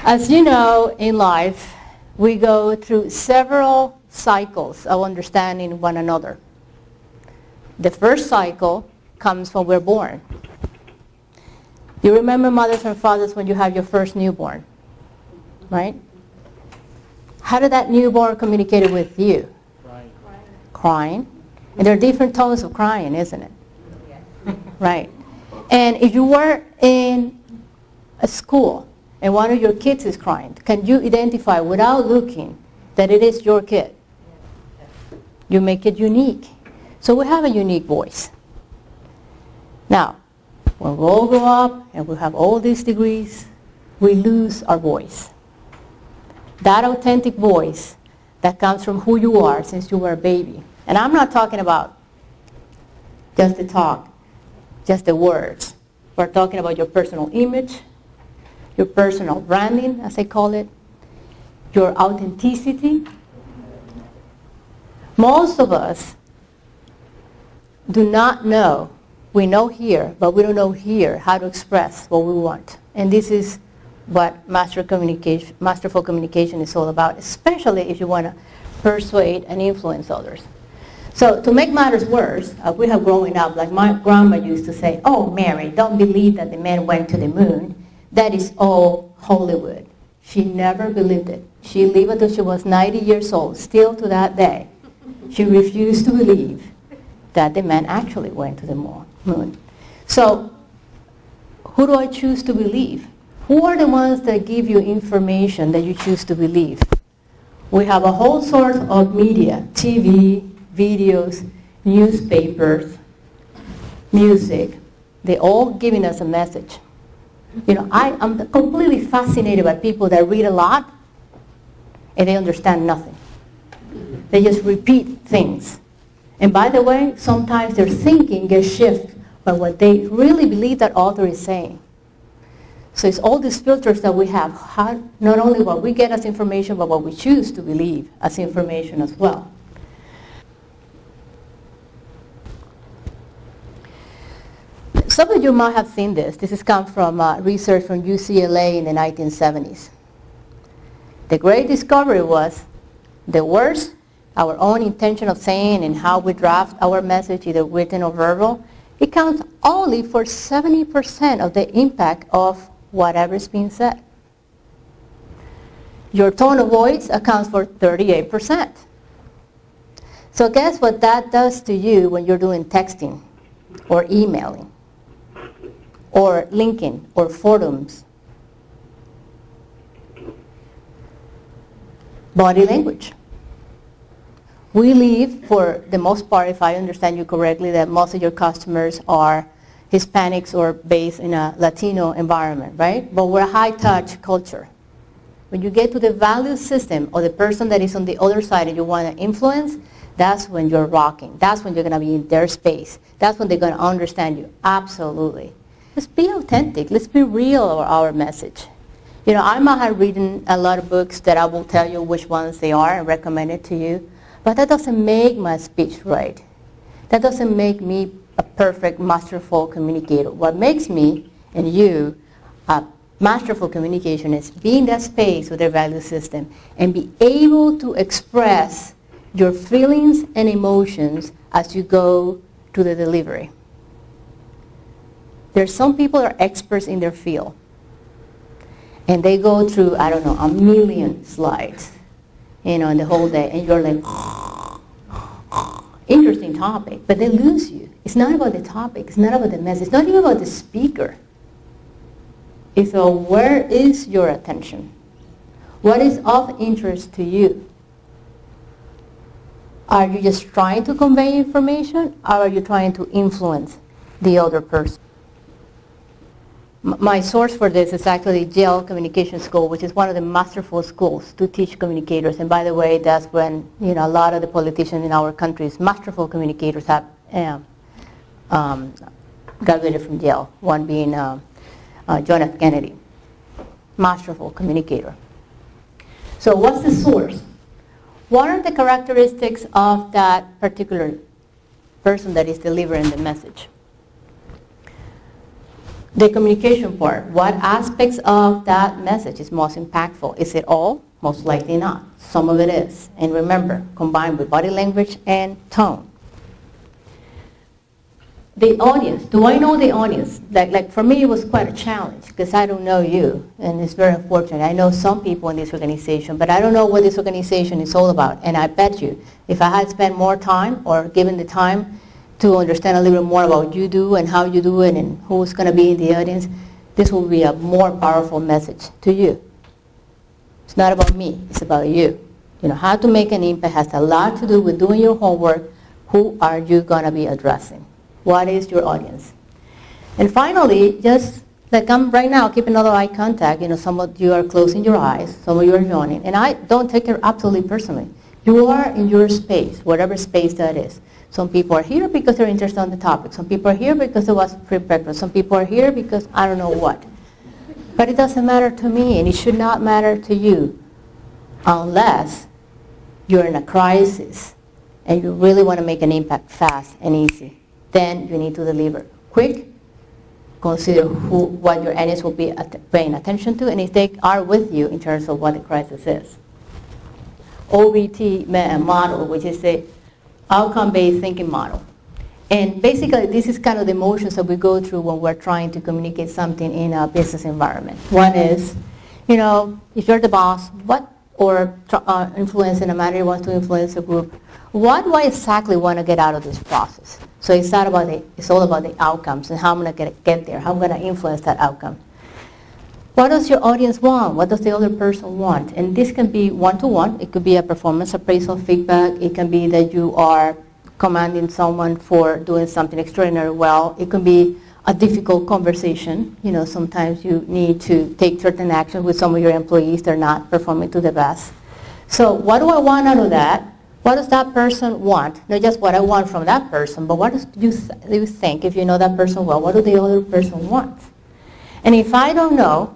As you know, in life, we go through several cycles of understanding one another. The first cycle comes when we're born. You remember mothers and fathers when you have your first newborn, right? How did that newborn communicate with you? Crying. Crying. And there are different tones of crying, isn't it? Yeah. Right. And if you were in a school and one of your kids is crying, can you identify without looking that it is your kid? You make it unique. So we have a unique voice. Now, when we all grow up and we have all these degrees, we lose our voice. That authentic voice that comes from who you are since you were a baby. And I'm not talking about just the talk, just the words. We're talking about your personal image, your personal branding, as I call it, your authenticity. Most of us do not know. We know here, but we don't know here how to express what we want. And this is what masterful communication is all about, especially if you want to persuade and influence others. So to make matters worse, we have growing up, like my grandma used to say, "Oh, Mary, don't believe that the man went to the moon. That is all Hollywood." She never believed it. She lived until she was 90 years old. Still to that day, she refused to believe that the man actually went to the moon. So who do I choose to believe? Who are the ones that give you information that you choose to believe? We have a whole source of media, TV, videos, newspapers, music. They're all giving us a message. You know, I'm completely fascinated by people that read a lot and they understand nothing. They just repeat things. And by the way, sometimes their thinking gets shifted by what they really believe that author is saying. So it's all these filters that we have, not only what we get as information, but what we choose to believe as information as well. Some of you might have seen this. This has come from research from UCLA in the 1970s. The great discovery was the words our own intention of saying and how we draft our message, either written or verbal, it counts only for 70% of the impact of whatever is being said. Your tone of voice accounts for 38%. So guess what that does to you when you're doing texting or emailing or linking or forums? Body language. We live, for the most part, if I understand you correctly, that most of your customers are Hispanics or based in a Latino environment, right? But we're a high-touch culture. When you get to the value system or the person that is on the other side and you want to influence, that's when you're rocking. That's when you're going to be in their space. That's when they're going to understand you. Absolutely. Let's be authentic. Let's be real about our message. You know, I might have written a lot of books that I will tell you which ones they are and recommend it to you. But that doesn't make my speech right. That doesn't make me a perfect, masterful communicator. What makes me and you a masterful communication is be in that space with their value system and be able to express your feelings and emotions as you go to the delivery. There's some people that are experts in their field. And they go through, I don't know, a million slides, you know, in the whole day. And you're like, interesting topic, but they lose you. It's not about the topic. It's not about the message. It's not even about the speaker. It's about where is your attention? What is of interest to you? Are you just trying to convey information, or are you trying to influence the other person? My source for this is actually Yale Communication School, which is one of the masterful schools to teach communicators. And by the way, that's when, you know, a lot of the politicians in our countries, masterful communicators, have graduated from Yale. One being John F. Kennedy, masterful communicator. So what's the source? What are the characteristics of that particular person that is delivering the message? The communication part, what aspects of that message is most impactful? Is it all? Most likely not. Some of it is. And remember, combined with body language and tone. The audience, do I know the audience? Like for me, it was quite a challenge because I don't know you, and it's very unfortunate. I know some people in this organization, but I don't know what this organization is all about. And I bet you, if I had spent more time or given the time to understand a little bit more about what you do and how you do it and who's going to be in the audience, this will be a more powerful message to you. It's not about me, it's about you. You know, how to make an impact has a lot to do with doing your homework. Who are you going to be addressing? What is your audience? And finally, just like I'm right now, keep another eye contact. You know, some of you are closing your eyes, some of you are yawning. And I don't take it absolutely personally. You are in your space, whatever space that is. Some people are here because they're interested in the topic. Some people are here because it was pre-breakfast. Some people are here because I don't know what. But it doesn't matter to me, and it should not matter to you unless you're in a crisis and you really want to make an impact fast and easy. Then you need to deliver quick, consider what your audience will be paying attention to, and if they are with you in terms of what the crisis is. OBT model, which is the outcome-based thinking model. And basically, this is kind of the emotions that we go through when we're trying to communicate something in a business environment. One is, you know, if you're the boss, or influencing a manager wants to influence a group, what do I exactly want to get out of this process? So it's all about the outcomes and how I'm going to get there, how I'm going to influence that outcome. What does your audience want? What does the other person want? And this can be one-to-one. It could be a performance appraisal feedback. It can be that you are commanding someone for doing something extraordinarily well. It can be a difficult conversation. You know, sometimes you need to take certain action with some of your employees. They're not performing to the best. So what do I want out of that? What does that person want? Not just what I want from that person, but what do you think, if you know that person well, what do the other person want? And if I don't know,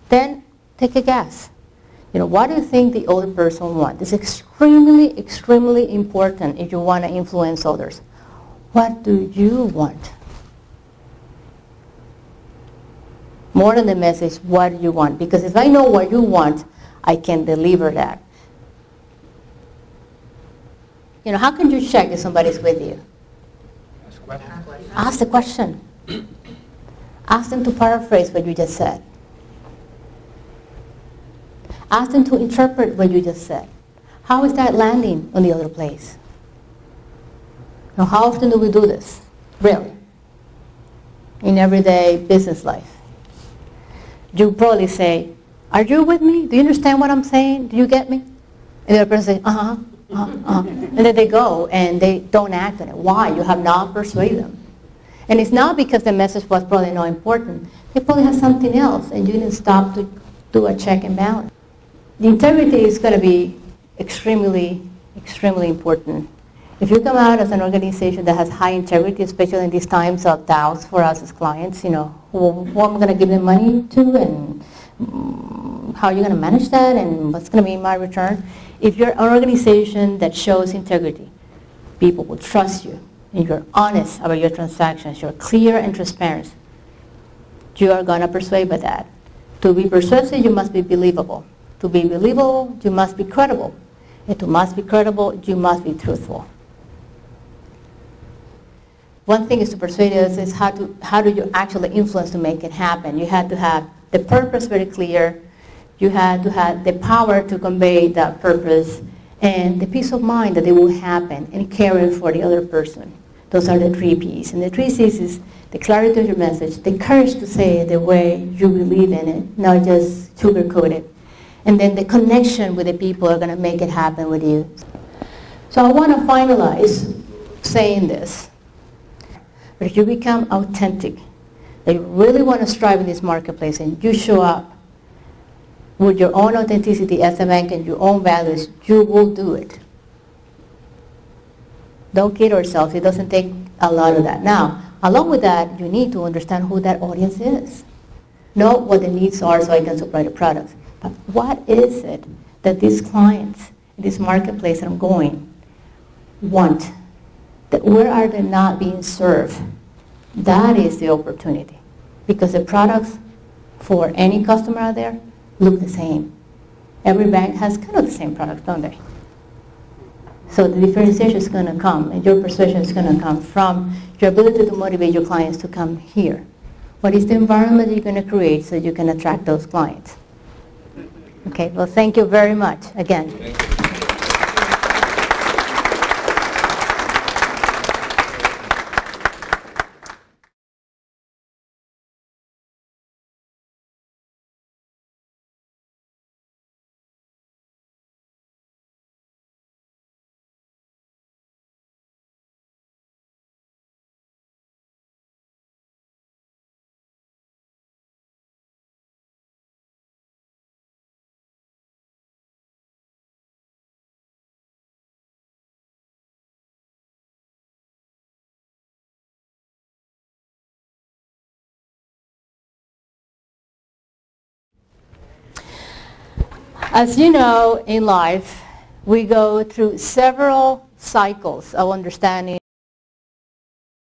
then take a guess. You know, what do you think the other person wants? It's extremely, extremely important if you want to influence others. What do you want? More than the message, what do you want? Because if I know what you want, I can deliver that. You know, how can you check if somebody's with you? Ask the question. Ask them to paraphrase what you just said. Ask them to interpret what you just said. How is that landing on the other place? Now, how often do we do this? Really? In everyday business life. You probably say, are you with me? Do you understand what I'm saying? Do you get me? And the other person says, uh-huh. And then they go and they don't act on it. Why? You have not persuaded them. And it's not because the message was probably not important. They probably have something else and you didn't stop to do a check and balance. The integrity is going to be extremely, extremely important. If you come out as an organization that has high integrity, especially in these times of doubts for us as clients, you know, who am I going to give them money to, and how are you going to manage that, and what's going to be my return? If you're an organization that shows integrity, people will trust you, and you're honest about your transactions, you're clear and transparent, you are going to persuade by that. To be persuasive, you must be believable. To be believable, you must be credible. And to must be credible, you must be truthful. One thing is to persuade us is how do you actually influence to make it happen. You had to have the purpose very clear. You had to have the power to convey that purpose and the peace of mind that it will happen and caring for the other person. Those are the 3 P's. And the 3 C's is the clarity of your message, the courage to say it the way you believe in it, not just sugarcoat it. And then the connection with the people are going to make it happen with you. So I want to finalize saying this. But if you become authentic, that you really want to strive in this marketplace and you show up with your own authenticity as a bank and your own values, you will do it. Don't kid ourselves. It doesn't take a lot of that. Now, along with that, you need to understand who that audience is. Know what the needs are so I can supply the products. But what is it that these clients in this marketplace that I'm going want? That where are they not being served? That is the opportunity. because the products for any customer out there look the same. Every bank has kind of the same products, don't they? So the differentiation is going to come, and your persuasion is going to come from your ability to motivate your clients to come here. What is the environment you're going to create so you can attract those clients? Okay, well, thank you very much again. As you know, in life, we go through several cycles of understanding